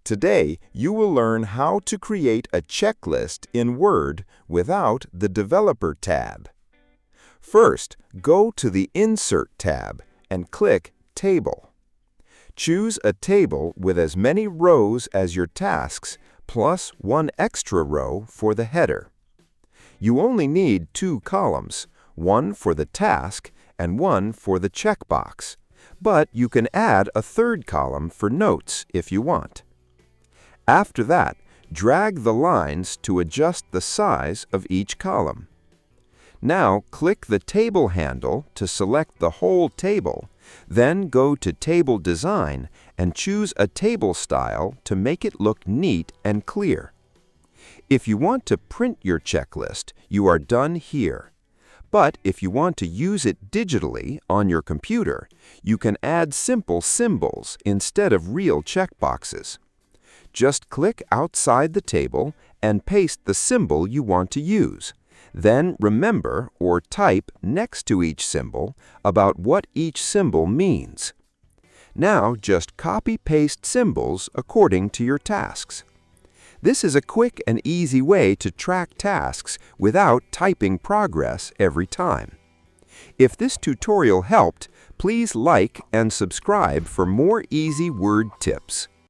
Today, you will learn how to create a checklist in Word without the Developer tab. First, go to the Insert tab and click Table. Choose a table with as many rows as your tasks, plus one extra row for the header. You only need 2 columns, one for the task and one for the checkbox, but you can add a 3rd column for notes if you want. After that, drag the lines to adjust the size of each column. Now click the Table handle to select the whole table, then go to Table Design and choose a table style to make it look neat and clear. If you want to print your checklist, you are done here. But if you want to use it digitally on your computer, you can add simple symbols instead of real checkboxes. Just click outside the table and paste the symbol you want to use. Then remember or type next to each symbol about what each symbol means. Now just copy-paste symbols according to your tasks. This is a quick and easy way to track tasks without typing progress every time. If this tutorial helped, please like and subscribe for more easy word tips.